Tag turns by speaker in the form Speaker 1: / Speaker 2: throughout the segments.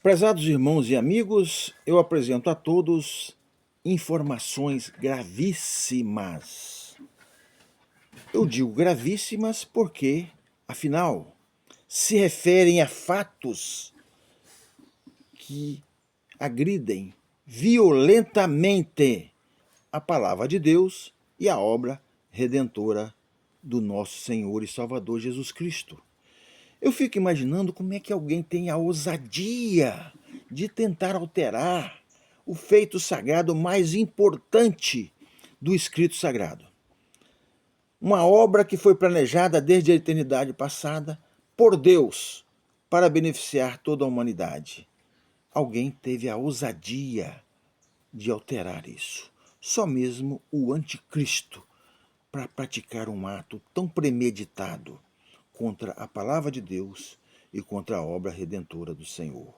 Speaker 1: Prezados irmãos e amigos, eu apresento a todos informações gravíssimas. Eu digo gravíssimas porque, afinal, se referem a fatos que agridem violentamente a palavra de Deus e a obra redentora do nosso Senhor e Salvador Jesus Cristo. Eu fico imaginando como é que alguém tem a ousadia de tentar alterar o feito sagrado mais importante do escrito sagrado. Uma obra que foi planejada desde a eternidade passada por Deus para beneficiar toda a humanidade. Alguém teve a ousadia de alterar isso. Só mesmo o anticristo para praticar um ato tão premeditado contra a palavra de Deus e contra a obra redentora do Senhor.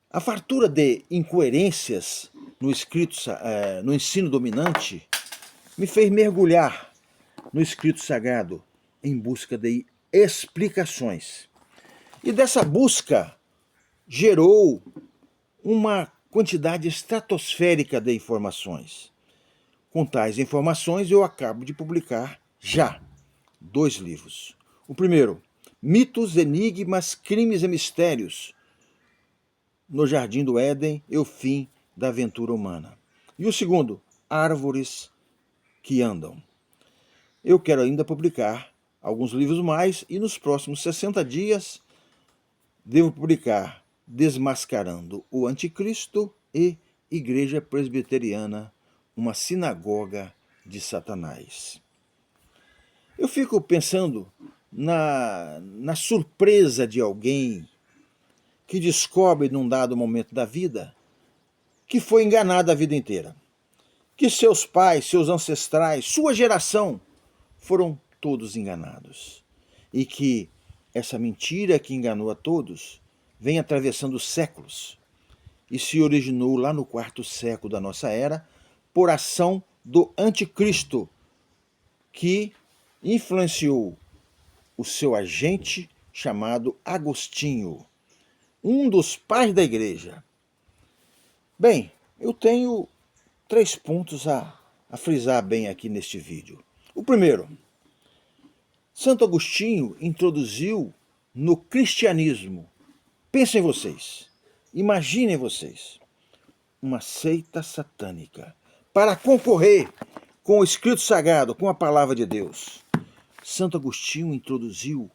Speaker 1: A fartura de incoerências no ensino dominante me fez mergulhar no escrito sagrado em busca de explicações. E dessa busca gerou uma quantidade estratosférica de informações. Com tais informações, eu acabo de publicar já 2 livros. O primeiro, Mitos, Enigmas, Crimes e Mistérios, no Jardim do Éden e o Fim da Aventura Humana. E o segundo, Árvores que Andam. Eu quero ainda publicar alguns livros mais e nos próximos 60 dias devo publicar Desmascarando o Anticristo e Igreja Presbiteriana, uma sinagoga de Satanás. Eu fico pensando na surpresa de alguém que descobre num dado momento da vida que foi enganado a vida inteira. Que seus pais, seus ancestrais, sua geração foram todos enganados. E que essa mentira que enganou a todos vem atravessando séculos e se originou lá no 4º século da nossa era por ação do anticristo, que influenciou o seu agente chamado Agostinho, um dos pais da igreja. Bem, eu tenho 3 pontos a frisar bem aqui neste vídeo. O primeiro, Santo Agostinho introduziu no cristianismo, pensem vocês, imaginem vocês, uma seita satânica para concorrer com o escrito sagrado, com a palavra de Deus. Santo Agostinho introduziu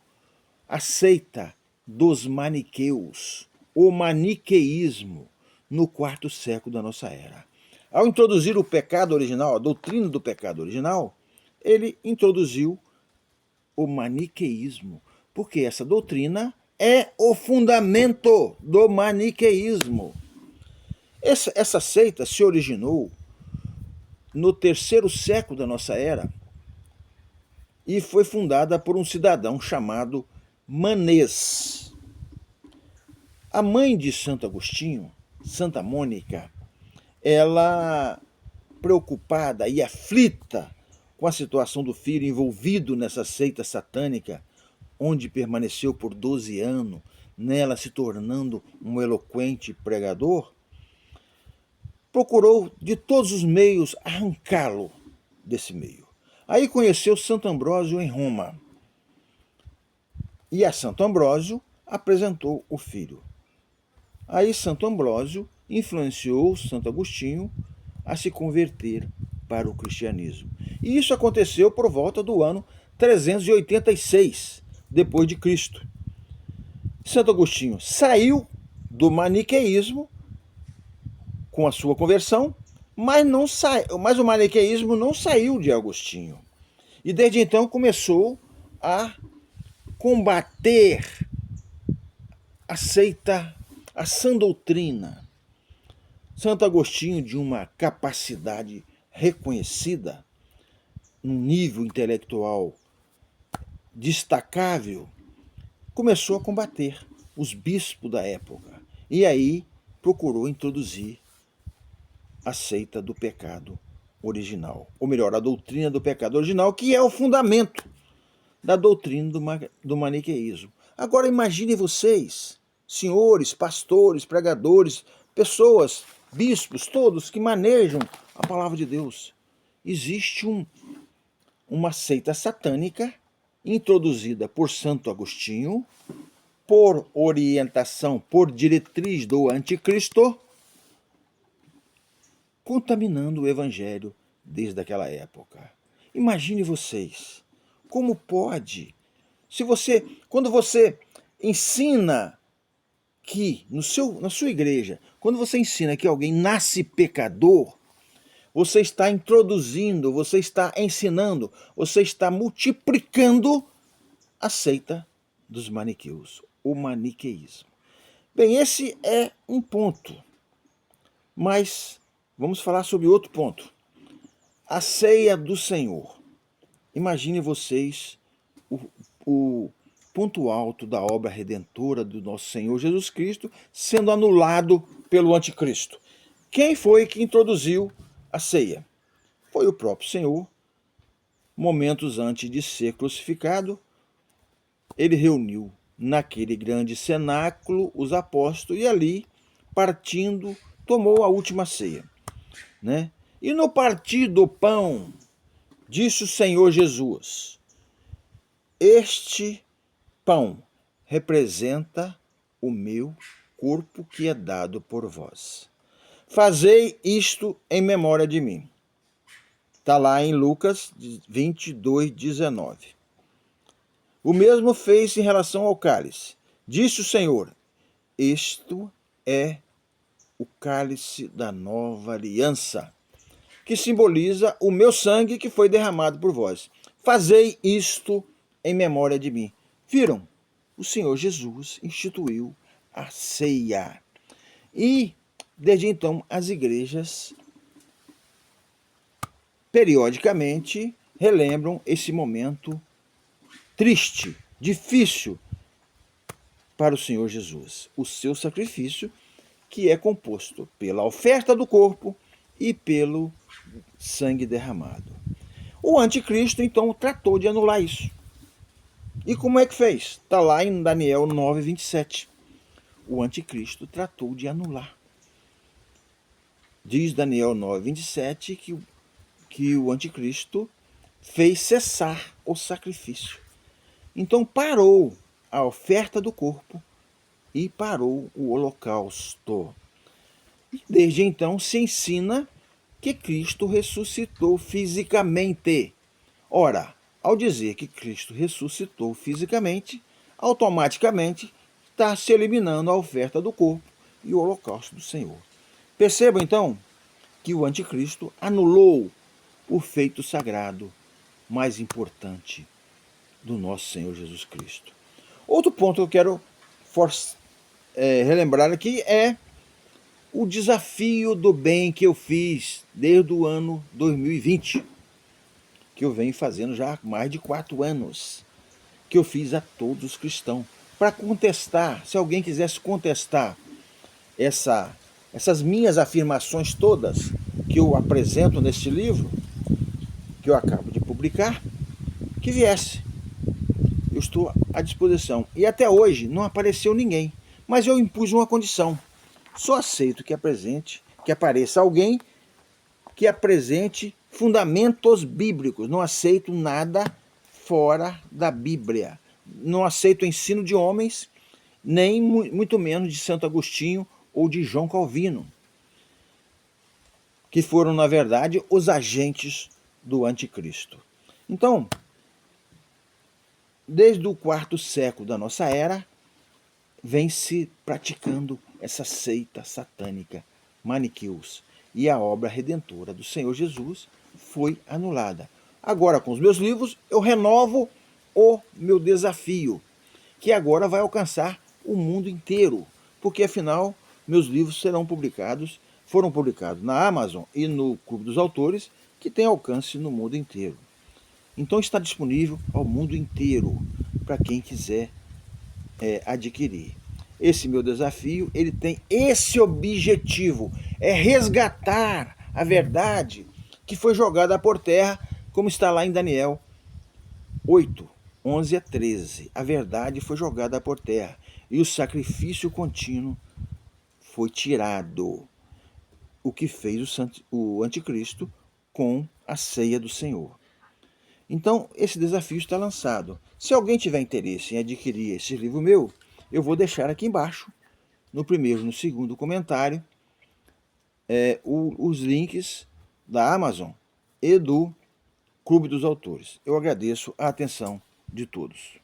Speaker 1: a seita dos maniqueus, o maniqueísmo, no 4º século da nossa era. Ao introduzir o pecado original, a doutrina do pecado original, ele introduziu o maniqueísmo, porque essa doutrina é o fundamento do maniqueísmo. Essa seita se originou no 3º século da nossa era e foi fundada por um cidadão chamado Manês. A mãe de Santo Agostinho, Santa Mônica, ela, preocupada e aflita com a situação do filho envolvido nessa seita satânica, onde permaneceu por 12 anos, nela se tornando um eloquente pregador, procurou de todos os meios arrancá-lo desse meio. Aí conheceu Santo Ambrósio em Roma. E a Santo Ambrósio apresentou o filho. Aí Santo Ambrósio influenciou Santo Agostinho a se converter para o cristianismo. E isso aconteceu por volta do ano 386 depois de Cristo. Santo Agostinho saiu do maniqueísmo com a sua conversão, mas o maniqueísmo não saiu de Agostinho. E desde então começou a combater a seita, a sã doutrina. Santo Agostinho, de uma capacidade reconhecida, num nível intelectual destacável, começou a combater os bispos da época. E aí procurou introduzir a seita do pecado original. Ou melhor, a doutrina do pecado original, que é o fundamento da doutrina do maniqueísmo. Agora imaginem vocês, senhores, pastores, pregadores, pessoas, bispos, todos que manejam a palavra de Deus. Existe uma seita satânica introduzida por Santo Agostinho, por orientação, por diretriz do anticristo, contaminando o evangelho desde aquela época. Imagine vocês, como pode, quando você ensina que, na sua igreja, quando você ensina que alguém nasce pecador, você está introduzindo, você está ensinando, você está multiplicando a seita dos maniqueus, o maniqueísmo. Bem, esse é um ponto, mas vamos falar sobre outro ponto. A ceia do Senhor. Imagine vocês o ponto alto da obra redentora do nosso Senhor Jesus Cristo sendo anulado pelo anticristo. Quem foi que introduziu a ceia? Foi o próprio Senhor. Momentos antes de ser crucificado, ele reuniu naquele grande cenáculo os apóstolos e ali, partindo, tomou a última ceia, né? E no partir do pão, disse o Senhor Jesus: este pão representa o meu corpo que é dado por vós. Fazei isto em memória de mim. Está lá em Lucas 22:19. O mesmo fez em relação ao cálice. Disse o Senhor: isto é o cálice da nova aliança, que simboliza o meu sangue que foi derramado por vós. Fazei isto em memória de mim. Viram? O Senhor Jesus instituiu a ceia. E, desde então, as igrejas, periodicamente, relembram esse momento triste, difícil para o Senhor Jesus. O seu sacrifício, que é composto pela oferta do corpo e pelo sangue derramado. O anticristo, então, tratou de anular isso. E como é que fez? Está lá em Daniel 9:27. O anticristo tratou de anular. Diz Daniel 9:27 que o anticristo fez cessar o sacrifício. Então parou a oferta do corpo e parou o holocausto. E desde então se ensina que Cristo ressuscitou fisicamente. Ora, ao dizer que Cristo ressuscitou fisicamente, automaticamente está se eliminando a oferta do corpo e o holocausto do Senhor. Percebam então que o anticristo anulou o feito sagrado mais importante do nosso Senhor Jesus Cristo. Outro ponto que eu quero relembrar aqui é o desafio do bem que eu fiz desde o ano 2020, que eu venho fazendo já há mais de 4 anos, que eu fiz a todos os cristãos, para contestar, se alguém quisesse contestar essas minhas afirmações todas que eu apresento neste livro, que eu acabo de publicar, que viesse. Eu estou à disposição. E até hoje não apareceu ninguém, mas eu impus uma condição. Só aceito que apareça alguém que apresente fundamentos bíblicos. Não aceito nada fora da Bíblia. Não aceito o ensino de homens, nem muito menos de Santo Agostinho ou de João Calvino, que foram, na verdade, os agentes do anticristo. Então, desde o 4º século da nossa era, vem se praticando essa seita satânica, maniqueus, e a obra redentora do Senhor Jesus foi anulada. Agora, com os meus livros, eu renovo o meu desafio, que agora vai alcançar o mundo inteiro, porque afinal, meus livros foram publicados na Amazon e no Clube dos Autores, que tem alcance no mundo inteiro. Então está disponível ao mundo inteiro para quem quiser adquirir. Esse meu desafio, ele tem esse objetivo, é resgatar a verdade que foi jogada por terra, como está lá em Daniel 8:11-13. A verdade foi jogada por terra. e o sacrifício contínuo foi tirado. O que fez o anticristo com a ceia do Senhor. Então, esse desafio está lançado. Se alguém tiver interesse em adquirir esse livro meu, eu vou deixar aqui embaixo, no primeiro e no segundo comentário, os links da Amazon e do Clube dos Autores. Eu agradeço a atenção de todos.